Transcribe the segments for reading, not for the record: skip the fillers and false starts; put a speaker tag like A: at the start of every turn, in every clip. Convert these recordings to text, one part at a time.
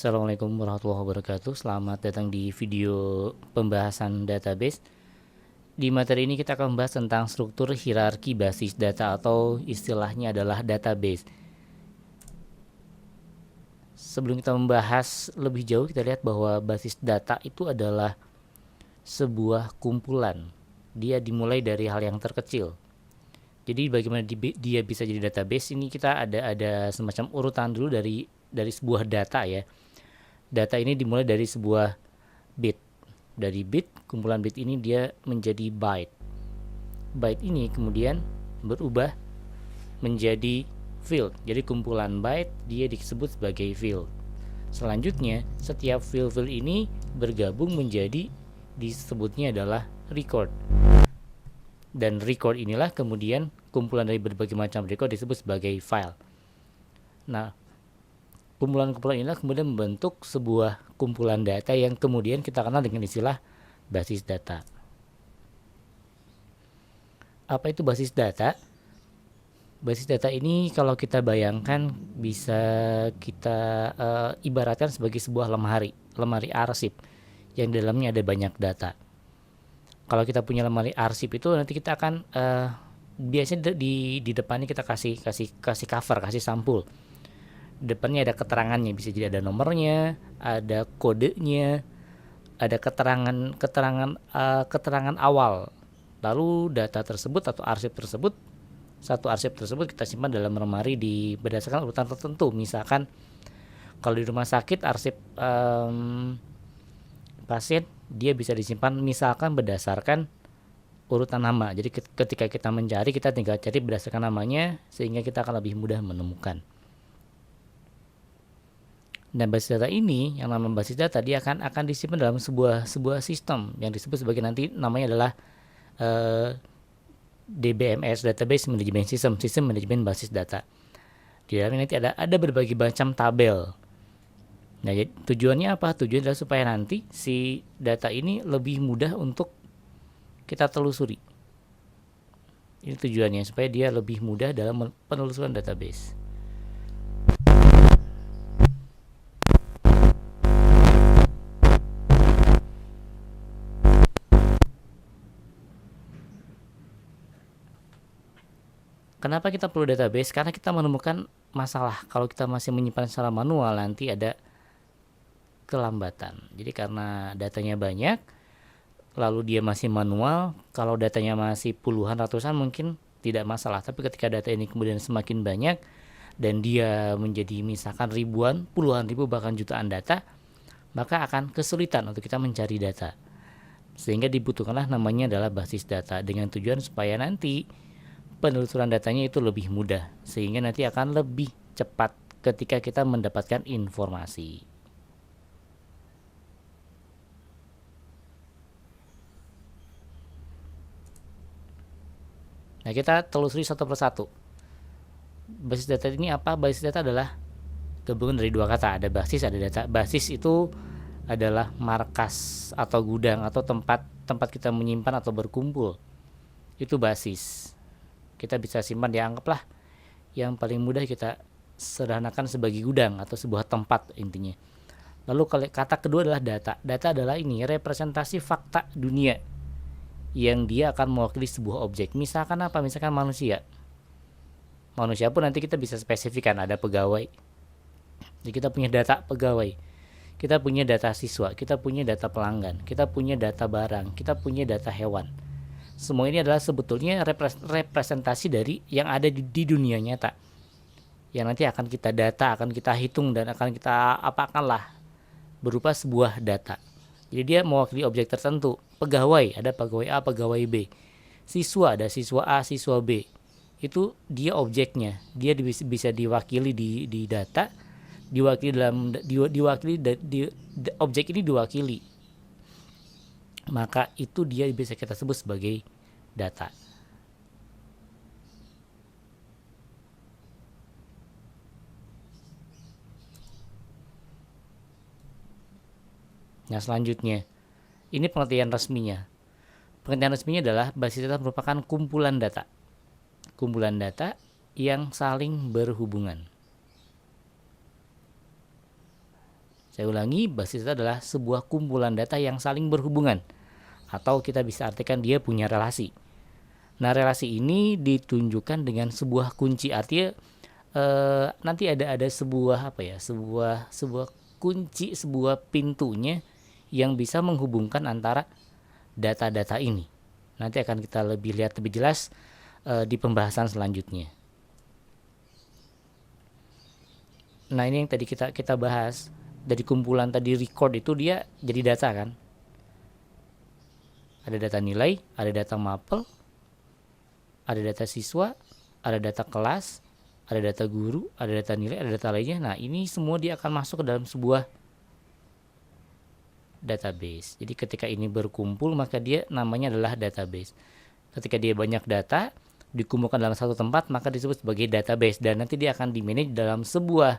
A: Assalamualaikum warahmatullahi wabarakatuh. Selamat datang di video pembahasan database. Di materi ini kita akan membahas tentang struktur hierarki basis data atau istilahnya adalah database. Sebelum kita membahas lebih jauh, kita lihat bahwa basis data itu adalah sebuah kumpulan. Dia dimulai dari hal yang terkecil. Jadi bagaimana dia bisa jadi database, ini kita ada semacam urutan dulu dari sebuah data ya. Data ini dimulai dari sebuah bit. Dari bit, kumpulan bit ini dia menjadi byte. Byte ini kemudian berubah menjadi field. Jadi kumpulan byte dia disebut sebagai field. Selanjutnya, setiap field ini bergabung menjadi disebutnya adalah record. Dan record inilah kemudian kumpulan dari berbagai macam record disebut sebagai file. Nah, kumpulan-kumpulan inilah kemudian membentuk sebuah kumpulan data yang kemudian kita kenal dengan istilah basis data. Apa itu basis data? Basis data ini kalau kita bayangkan bisa kita ibaratkan sebagai sebuah lemari arsip yang di dalamnya ada banyak data. Kalau kita punya lemari arsip itu nanti kita akan biasanya di depannya kita kasih cover, kasih sampul. Depannya ada keterangannya, bisa jadi ada nomornya, ada kodenya, ada keterangan awal. Lalu data tersebut atau satu arsip tersebut kita simpan dalam lemari berdasarkan urutan tertentu. Misalkan kalau di rumah sakit arsip pasien dia bisa disimpan misalkan berdasarkan urutan nama. Jadi ketika kita mencari, kita tinggal cari berdasarkan namanya sehingga kita akan lebih mudah menemukan. Dan basis data ini, yang namanya basis data, dia akan disimpan dalam sebuah sistem yang disebut sebagai nanti namanya adalah DBMS, Database Management System, sistem manajemen basis data. Di dalamnya nanti ada berbagai macam tabel. Nah, tujuannya apa? Tujuannya adalah supaya nanti si data ini lebih mudah untuk kita telusuri. Ini tujuannya, supaya dia lebih mudah dalam penelusuran database. Kenapa kita perlu database? Karena kita menemukan masalah. Kalau kita masih menyimpan secara manual, nanti ada kelambatan. Jadi karena datanya banyak, lalu dia masih manual, kalau datanya masih puluhan, ratusan mungkin tidak masalah. Tapi ketika data ini kemudian semakin banyak dan dia menjadi misalkan ribuan, puluhan ribu, bahkan jutaan data, maka akan kesulitan untuk kita mencari data. Sehingga dibutuhkanlah namanya adalah basis data, dengan tujuan supaya nanti penelusuran datanya itu lebih mudah, sehingga nanti akan lebih cepat ketika kita mendapatkan informasi. Nah, kita telusuri satu persatu. Basis data ini apa? Basis data adalah gabungan dari dua kata, ada basis, ada data. Basis itu adalah markas atau gudang atau tempat kita menyimpan atau berkumpul. Itu basis. Kita bisa simpan, dianggaplah yang paling mudah kita sederhanakan sebagai gudang atau sebuah tempat intinya. Lalu kata kedua adalah data. Data adalah ini representasi fakta dunia yang dia akan mewakili sebuah objek. Misalkan apa? Misalkan manusia. Manusia pun nanti kita bisa spesifikkan, ada pegawai. Jadi kita punya data pegawai. Kita punya data siswa, kita punya data pelanggan, kita punya data barang, kita punya data hewan. Semua ini adalah sebetulnya representasi dari yang ada di dunia nyata. Yang nanti akan kita data, akan kita hitung dan akan kita apakanlah berupa sebuah data. Jadi dia mewakili objek tertentu. Pegawai, ada pegawai A, pegawai B. Siswa, ada siswa A, siswa B. Itu dia objeknya. Dia bisa diwakili di data, objek ini diwakili. Maka itu dia bisa kita sebut sebagai data. Nah, selanjutnya, ini pengertian resminya. Pengertian resminya adalah basis data merupakan kumpulan data. Kumpulan data yang saling berhubungan. Saya ulangi, basis data adalah sebuah kumpulan data yang saling berhubungan, atau kita bisa artikan dia punya relasi. Nah, relasi ini ditunjukkan dengan sebuah kunci, artinya nanti ada sebuah sebuah kunci, sebuah pintunya yang bisa menghubungkan antara data-data ini. Nanti akan kita lihat lebih jelas di pembahasan selanjutnya. Nah, ini yang tadi kita bahas. Dari kumpulan tadi record itu dia jadi data kan. Ada data nilai, ada data mapel, ada data siswa, ada data kelas, ada data guru, ada data nilai, ada data lainnya. Nah, ini semua dia akan masuk ke dalam sebuah database. Jadi ketika ini berkumpul, maka dia namanya adalah database. Ketika dia banyak data dikumpulkan dalam satu tempat, maka disebut sebagai database, dan nanti dia akan di-manage dalam sebuah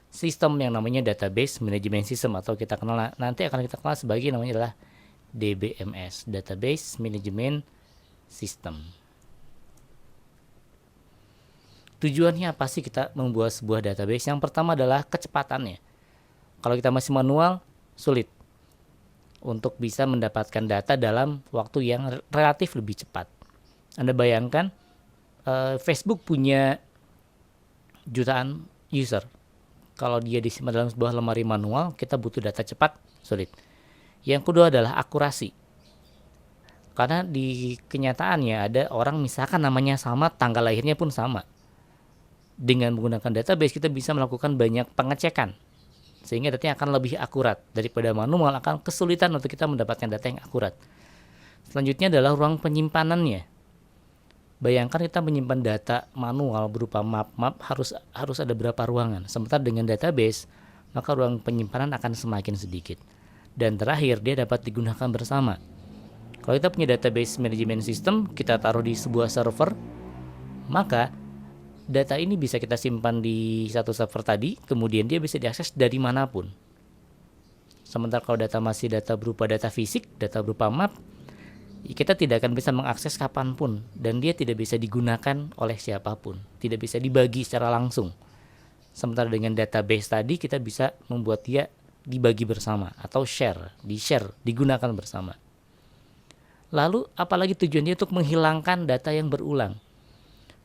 A: sistem yang namanya database management system, atau nanti akan kita kenal sebagai namanya adalah DBMS, database management system. Tujuannya apa sih kita membuat sebuah database? Yang pertama adalah kecepatannya. Kalau kita masih manual, sulit untuk bisa mendapatkan data dalam waktu yang relatif lebih cepat. Anda bayangkan Facebook punya jutaan user. Kalau dia disimpan dalam sebuah lemari manual, kita butuh data cepat, sulit. Yang kedua adalah akurasi. Karena di kenyataannya ada orang misalkan namanya sama, tanggal lahirnya pun sama. Dengan menggunakan database kita bisa melakukan banyak pengecekan, sehingga datanya akan lebih akurat. Daripada manual akan kesulitan untuk kita mendapatkan data yang akurat. Selanjutnya adalah ruang penyimpanannya. Bayangkan kita menyimpan data manual berupa map harus ada berapa ruangan. Sementara dengan database, maka ruang penyimpanan akan semakin sedikit. Dan terakhir, dia dapat digunakan bersama. Kalau kita punya database management system, kita taruh di sebuah server, maka data ini bisa kita simpan di satu server tadi, kemudian dia bisa diakses dari manapun. Sementara kalau data masih berupa data fisik, data berupa map, kita tidak akan bisa mengakses kapanpun, dan dia tidak bisa digunakan oleh siapapun, tidak bisa dibagi secara langsung. Sementara dengan database tadi kita bisa membuat dia dibagi bersama atau digunakan bersama. Lalu apalagi tujuannya untuk menghilangkan data yang berulang.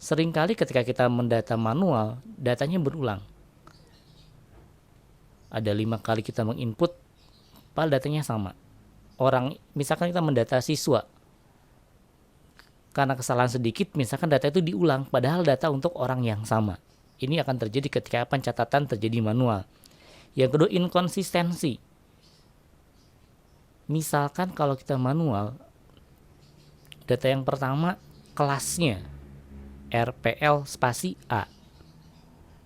A: Seringkali ketika kita mendata manual, datanya berulang. Ada 5 kali kita menginput, padahal datanya sama. Misalkan kita mendata siswa, karena kesalahan sedikit, misalkan data itu diulang, padahal data untuk orang yang sama. Ini akan terjadi ketika pencatatan terjadi manual. Yang kedua, inkonsistensi. Misalkan kalau kita manual, data yang pertama kelasnya RPL spasi A.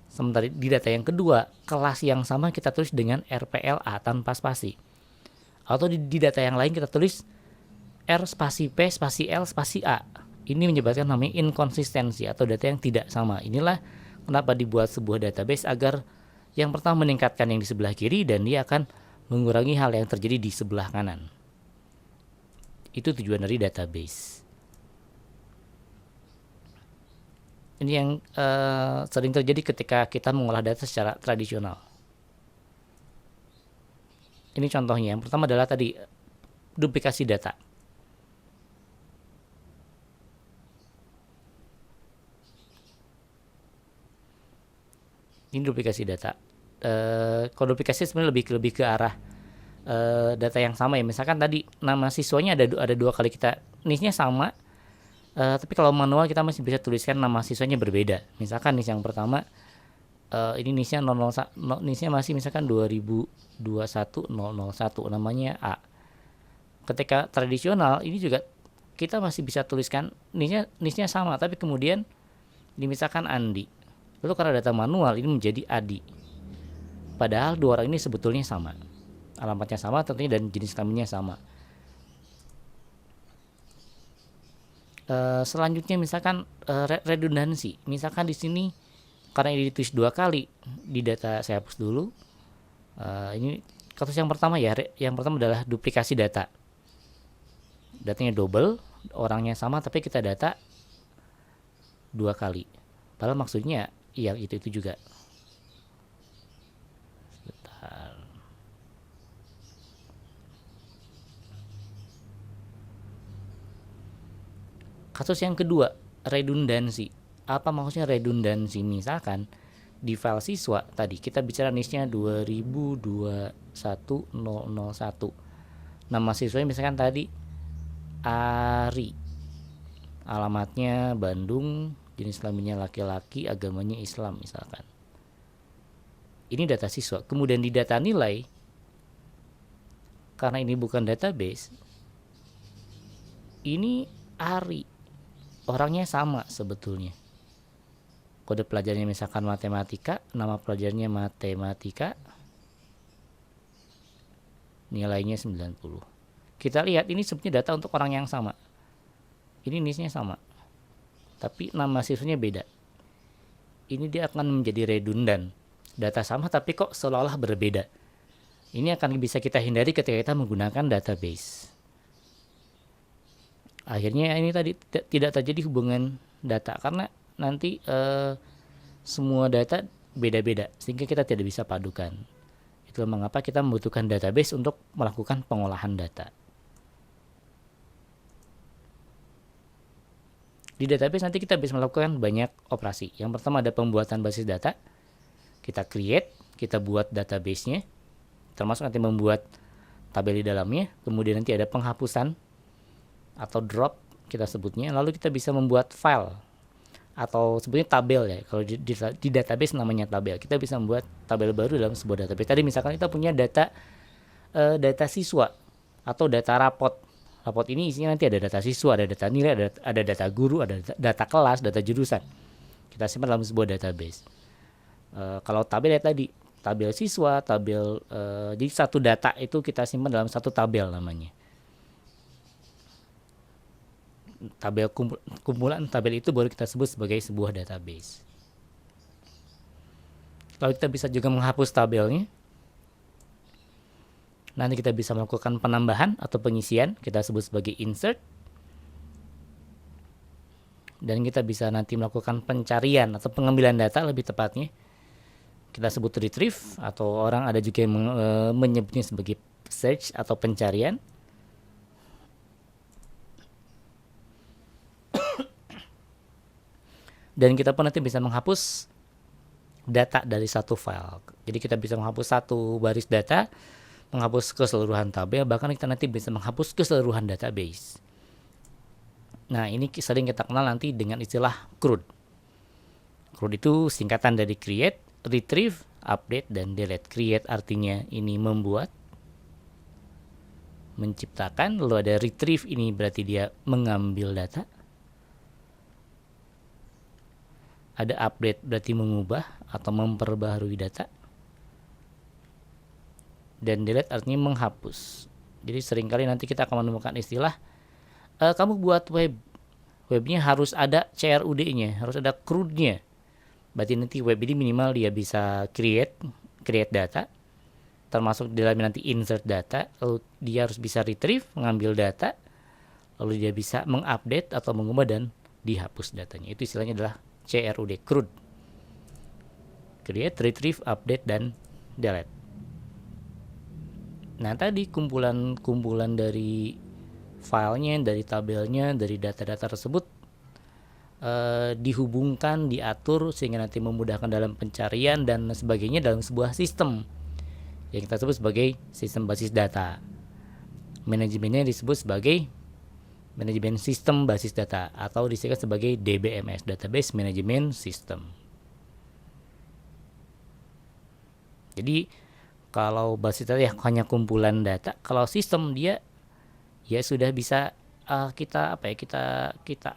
A: Sementara di data yang kedua, kelas yang sama kita tulis dengan RPL A tanpa spasi. Atau di data yang lain kita tulis R spasi P spasi L spasi A. Ini menyebabkan namanya inkonsistensi atau data yang tidak sama. Inilah kenapa dibuat sebuah database, agar yang pertama meningkatkan yang di sebelah kiri, dan dia akan mengurangi hal yang terjadi di sebelah kanan. Itu tujuan dari database. Ini yang sering terjadi ketika kita mengolah data secara tradisional. Ini contohnya. Yang pertama adalah tadi duplikasi data. Ini duplikasi data. Kalau duplikasi sebenarnya lebih ke arah data yang sama ya. Misalkan tadi nama siswanya ada 2 kali, kita NIS-nya sama. Tapi kalau manual kita masih bisa tuliskan nama siswanya berbeda. Misalkan NIS yang pertama ini NIS-nya 001, NIS-nya masih misalkan 2021-001, namanya A. Ketika tradisional ini juga kita masih bisa tuliskan NIS-nya sama, tapi kemudian misalkan Andi. Lalu karena data manual ini menjadi Adi. Padahal 2 orang ini sebetulnya sama. Alamatnya sama tentunya, dan jenis kelaminnya sama. Selanjutnya misalkan redundansi. Misalkan di sini karena ini ditulis 2 kali, di data saya hapus dulu. Ini kasus yang pertama ya. Yang pertama adalah duplikasi data. Datanya double, orangnya sama, tapi kita data 2 kali. Padahal maksudnya ya itu juga. Sebentar. Kasus yang kedua, redundansi. Apa maksudnya redundansi? Misalkan di file siswa tadi kita bicara NIS-nya 2021.001. Nama siswanya misalkan tadi Ari. Alamatnya Bandung, jenis kelaminnya laki-laki, agamanya Islam misalkan. Ini data siswa. Kemudian di data nilai, karena ini bukan database, ini Ari. Orangnya sama sebetulnya. Kode pelajarannya misalkan matematika, nama pelajarannya matematika, nilainya 90. Kita lihat ini sebenarnya data untuk orang yang sama. Ini NIS-nya sama, tapi nama siswanya beda. Ini dia akan menjadi redundan. Data sama tapi kok seolah-olah berbeda. Ini akan bisa kita hindari ketika kita menggunakan database. Akhirnya ini tadi tidak terjadi hubungan data karena nanti semua data beda-beda sehingga kita tidak bisa padukan. Itulah mengapa kita membutuhkan database untuk melakukan pengolahan data. Di database nanti kita bisa melakukan banyak operasi. Yang pertama ada pembuatan basis data. Kita create, kita buat database-nya, termasuk nanti membuat tabel di dalamnya. Kemudian nanti ada penghapusan atau drop kita sebutnya. Lalu kita bisa membuat file atau sebetulnya tabel ya. Kalau di database namanya tabel. Kita bisa membuat tabel baru dalam sebuah database. Tadi misalkan kita punya data siswa atau data rapot. Rapot ini isinya nanti ada data siswa, ada data nilai, ada data guru, ada data kelas, data jurusan. Kita simpan dalam sebuah database. Kalau tabel ya tadi, tabel siswa, tabel jadi satu data itu kita simpan dalam satu tabel namanya. Tabel kumpulan tabel itu baru kita sebut sebagai sebuah database. Lalu kita bisa juga menghapus tabelnya. Nanti kita bisa melakukan penambahan atau pengisian, kita sebut sebagai insert. Dan kita bisa nanti melakukan pencarian atau pengambilan data lebih tepatnya. Kita sebut retrieve atau orang ada juga yang menyebutnya sebagai search atau pencarian. Dan kita pun nanti bisa menghapus data dari satu file. Jadi kita bisa menghapus satu baris data, menghapus keseluruhan tabel, bahkan kita nanti bisa menghapus keseluruhan database. Nah, ini sering kita kenal nanti dengan istilah CRUD. CRUD itu singkatan dari create, retrieve, update, dan delete. Create artinya ini membuat, menciptakan, lalu ada retrieve ini berarti dia mengambil data. Ada update berarti mengubah atau memperbaharui data. Dan delete artinya menghapus. Jadi seringkali nanti kita akan menemukan istilah kamu buat webnya harus ada CRUD-nya, harus ada CRUD-nya. Berarti nanti web ini minimal dia bisa create data, termasuk di dalamnya nanti insert data, lalu dia harus bisa retrieve, mengambil data, lalu dia bisa mengupdate atau mengubah dan dihapus datanya. Itu istilahnya adalah CRUD, CRUD. Create, retrieve, update, dan delete. Nah, tadi kumpulan dari filenya, dari tabelnya, dari data-data tersebut dihubungkan, diatur sehingga nanti memudahkan dalam pencarian dan sebagainya dalam sebuah sistem yang kita sebut sebagai sistem basis data. Manajemennya disebut sebagai manajemen sistem basis data atau disingkat sebagai DBMS, Database Management System. Jadi kalau basis data ya hanya kumpulan data, kalau sistem dia ya sudah bisa kita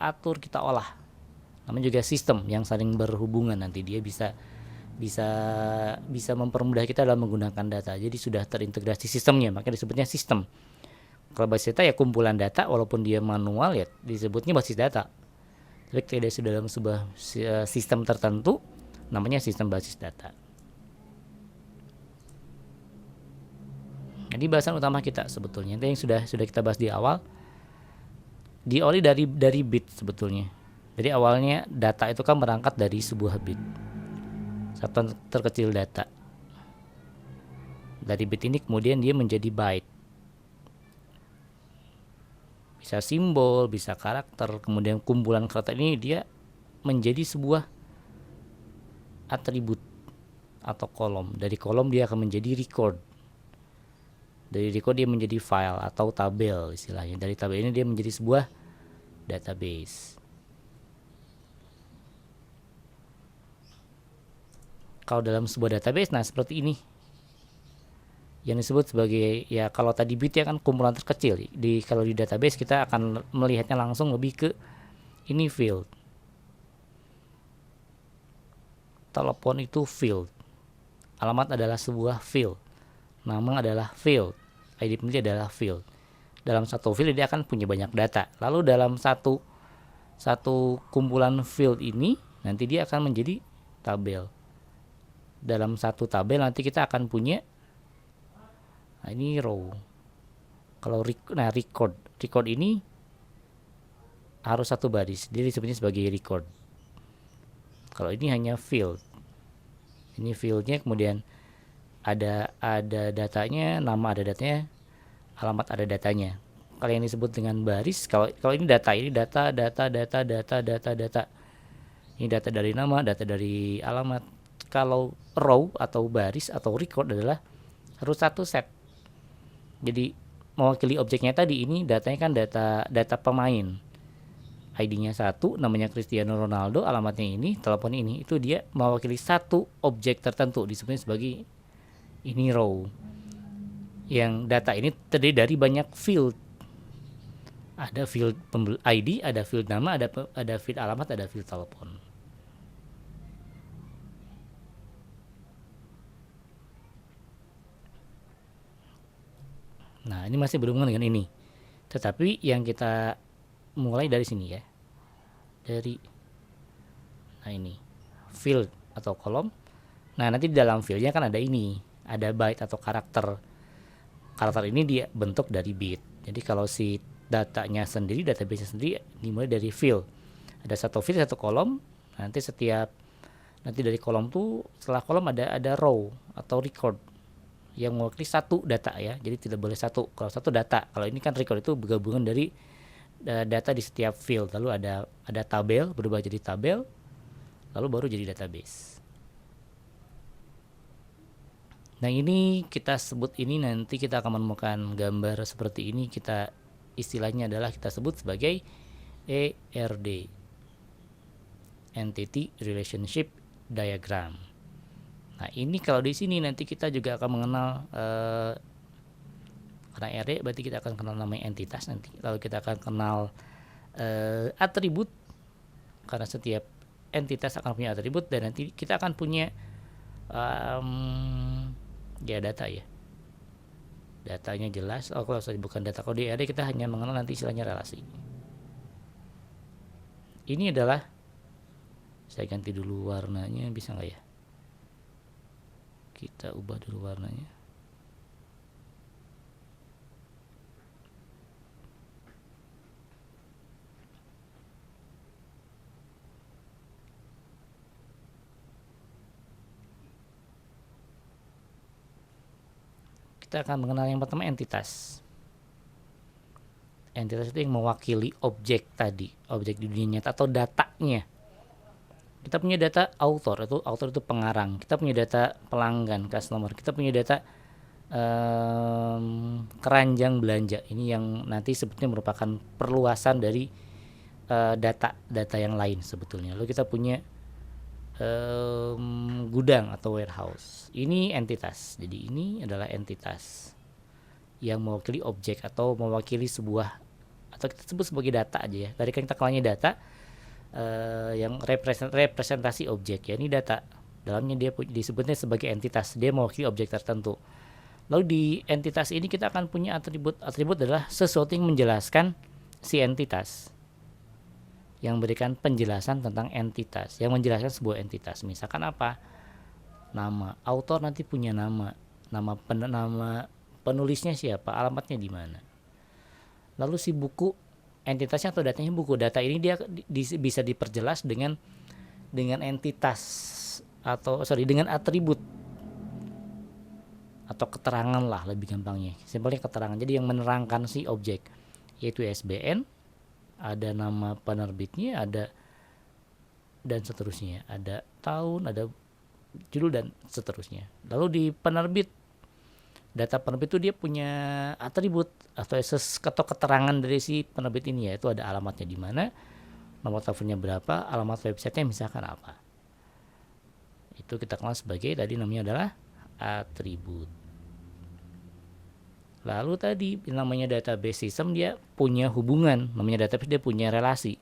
A: atur, kita olah. Namanya juga sistem yang saling berhubungan, nanti dia bisa mempermudah kita dalam menggunakan data. Jadi sudah terintegrasi sistemnya, makanya disebutnya sistem. Kalau basis data ya kumpulan data, walaupun dia manual ya disebutnya basis data. Tapi tidak sudah dalam sebuah sistem tertentu, namanya sistem basis data. Jadi bahasan utama kita sebetulnya itu yang sudah kita bahas di awal, diawali dari bit sebetulnya. Jadi awalnya data itu kan berangkat dari sebuah bit, satuan terkecil data. Dari bit ini kemudian dia menjadi byte. bisa simbol, bisa karakter. Kemudian kumpulan karakter ini dia menjadi sebuah atribut atau kolom. Dari kolom dia akan menjadi record. Dari record dia menjadi file atau tabel istilahnya. Dari tabel ini dia menjadi sebuah database. Kalau dalam sebuah database, nah seperti ini yang disebut sebagai, ya kalau tadi bit ya kan kumpulan terkecil. Kalau di database kita akan melihatnya langsung lebih ke ini field. Telepon itu field. Alamat adalah sebuah field. Nama adalah field. ID pemilih adalah field. Dalam satu field dia akan punya banyak data. Lalu dalam satu kumpulan field ini nanti dia akan menjadi tabel. Dalam satu tabel nanti kita akan punya, nah ini row. Kalau record ini harus satu baris, dia disebutnya sebagai record. Kalau ini hanya field, ini fieldnya, kemudian ada datanya, nama ada datanya, alamat ada datanya. Kalau yang disebut dengan baris, kalau ini data, ini data. Ini data dari nama, data dari alamat. Kalau row atau baris atau record adalah harus satu set. Jadi mewakili objeknya tadi, ini datanya kan data pemain. ID-nya 1, namanya Cristiano Ronaldo, alamatnya ini, telepon ini. Itu dia mewakili satu objek tertentu, disebutnya sebagai ini row. Yang data ini terdiri dari banyak field. Ada field ID, ada field nama, ada field alamat, ada field telepon. Nah, ini masih berhubungan dengan ini. Tetapi yang kita mulai dari sini ya. Nah ini field atau kolom. Nah, nanti di dalam fieldnya kan ada ini, ada byte atau karakter. Karakter ini dia bentuk dari bit. Jadi kalau si datanya sendiri, database sendiri dimulai dari field. Ada satu field, satu kolom. Nanti dari kolom tuh, setelah kolom ada row atau record yang mewakili satu data ya. Jadi tidak boleh satu. Kalau satu data, kalau ini kan record itu bergabungan dari data di setiap field. Lalu ada tabel, berubah jadi tabel, lalu baru jadi database. Nah, ini kita sebut, ini nanti kita akan menemukan gambar seperti ini. Kita istilahnya adalah kita sebut sebagai ERD, Entity Relationship Diagram. Nah, ini kalau di sini nanti kita juga akan mengenal karena ERD berarti kita akan kenal namanya entitas nanti. Lalu kita akan kenal atribut, karena setiap entitas akan punya atribut, dan nanti kita akan punya ya data ya. Datanya jelas. Kalau bukan data, kalau di ERD kita hanya mengenal nanti istilahnya relasi. Ini adalah, saya ganti dulu warnanya, bisa nggak ya? Kita ubah dulu warnanya. Kita akan mengenal yang pertama entitas. Entitas itu yang mewakili objek tadi, objek di dunia nyata atau datanya. Kita punya data author itu pengarang. Kita punya data pelanggan, customer. Kita punya data keranjang belanja. Ini yang nanti sebetulnya merupakan perluasan dari data yang lain sebetulnya. Lalu kita punya gudang atau warehouse. Ini entitas. Jadi ini adalah entitas yang mewakili objek atau mewakili sebuah, atau kita sebut sebagai data aja ya. Tadi kan kita kenalnya data yang representasi objek ya. Ini data, dalamnya dia disebutnya sebagai entitas, dia mewakili objek tertentu. Lalu di entitas ini kita akan punya atribut. Atribut adalah sesuatu yang menjelaskan si entitas, yang memberikan penjelasan tentang entitas, yang menjelaskan sebuah entitas. Misalkan apa? Nama. Autor nanti punya nama penulisnya siapa, alamatnya di mana. Lalu si buku, entitasnya atau datanya buku. Data ini dia bisa diperjelas dengan entitas dengan atribut atau keterangan lah, lebih gampangnya. Simpelnya keterangan. Jadi yang menerangkan si objek. yaitu ISBN, ada nama penerbitnya, ada dan seterusnya, ada tahun, ada judul dan seterusnya. Lalu di penerbit, data penerbit itu dia punya atribut atau keterangan dari si penerbit ini, yaitu ada alamatnya di mana, nomor teleponnya berapa, alamat websitenya misalkan apa. Itu kita kenal sebagai, tadi namanya adalah atribut. Lalu tadi namanya database system, dia punya hubungan, namanya database, dia punya relasi.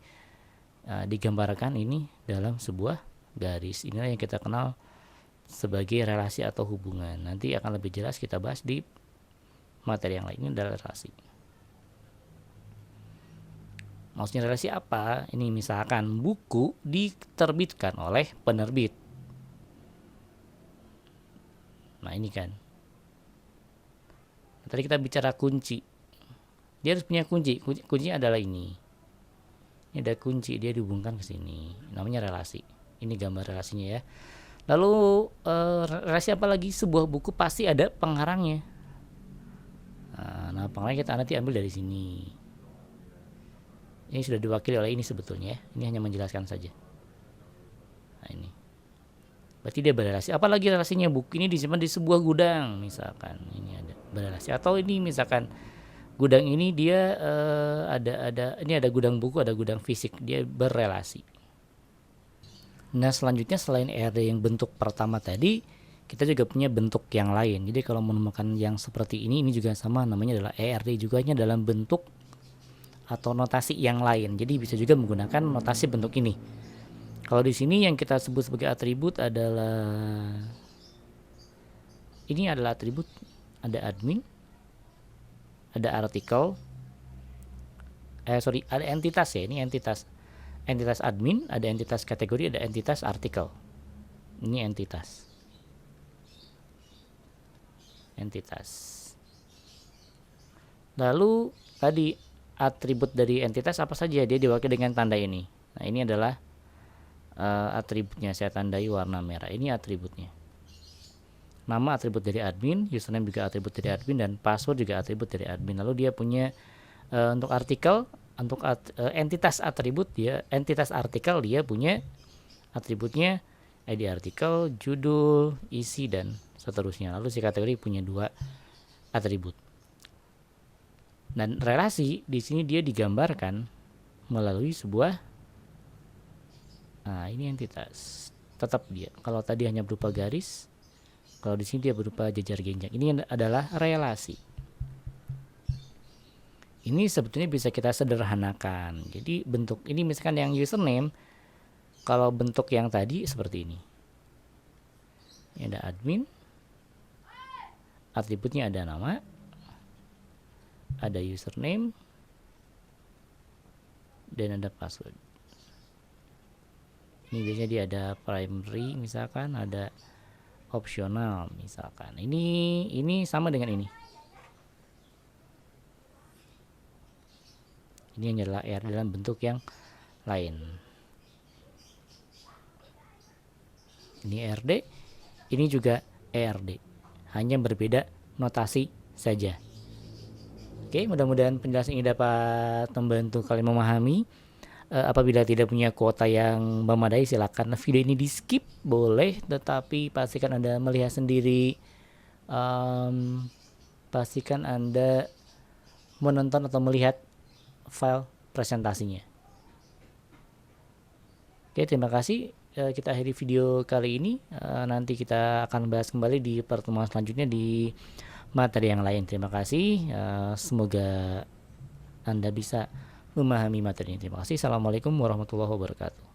A: Digambarkan ini dalam sebuah garis. Inilah yang kita kenal sebagai relasi atau hubungan. Nanti akan lebih jelas kita bahas di materi yang lain. Ini adalah relasi. Maksudnya relasi apa? Ini misalkan buku diterbitkan oleh penerbit. Nah ini kan. Tadi kita bicara kunci. Dia harus punya kunci. Kuncinya adalah ini. Ini ada kunci, dia dihubungkan ke sini. Namanya relasi. Ini gambar relasinya ya. Lalu relasi apa lagi? Sebuah buku pasti ada pengarangnya. Nah, pengarangnya kita nanti ambil dari sini. Ini sudah diwakili oleh ini sebetulnya ya. Ini hanya menjelaskan saja. Nah, ini. Berarti dia berrelasi. Apalagi relasinya, buku ini disimpan di sebuah gudang misalkan. Ini ada berrelasi. Atau ini misalkan gudang ini dia ini ada gudang buku, ada gudang fisik, dia berrelasi. Nah selanjutnya selain ERD yang bentuk pertama tadi, kita juga punya bentuk yang lain. Jadi kalau menemukan yang seperti ini juga sama, namanya adalah ERD juga dalam bentuk atau notasi yang lain. Jadi bisa juga menggunakan notasi bentuk ini. Kalau di sini yang kita sebut sebagai atribut adalah, ini adalah atribut, ada admin, ada artikel, ada entitas ya, ini entitas admin, ada entitas kategori, ada entitas artikel. Ini entitas. Lalu tadi atribut dari entitas apa saja? Dia diwakili dengan tanda ini. Nah ini adalah atributnya, saya tandai warna merah. Ini atributnya. Nama atribut dari admin, username juga atribut dari admin, dan password juga atribut dari admin. Lalu dia punya untuk artikel, untuk entitas atribut, dia entitas artikel, dia punya atributnya ID artikel, judul, isi, dan seterusnya. Lalu si kategori punya 2 atribut. Dan relasi di sini dia digambarkan melalui sebuah, nah ini entitas. Tetap dia, kalau tadi hanya berupa garis, kalau di sini dia berupa jajar genjang. Ini adalah relasi. Ini sebetulnya bisa kita sederhanakan. Jadi bentuk ini misalkan yang username, kalau bentuk yang tadi seperti ini. Ini ada admin, atributnya ada nama, ada username, dan ada password. Ini biasanya dia ada primary misalkan, ada opsional misalkan. Ini sama dengan ini. Ini adalah ERD dalam bentuk yang lain. Ini ERD, ini juga ERD, hanya berbeda notasi saja. Oke, mudah-mudahan penjelasan ini dapat membantu kalian memahami. Apabila tidak punya kuota yang memadai, silakan video ini di skip, boleh, tetapi pastikan Anda melihat sendiri, pastikan Anda menonton atau melihat file presentasinya. Oke, terima kasih. Kita akhiri video kali ini. Nanti kita akan bahas kembali di pertemuan selanjutnya di materi yang lain. Terima kasih. Semoga Anda bisa memahami materi ini. Terima kasih. Assalamualaikum warahmatullahi wabarakatuh.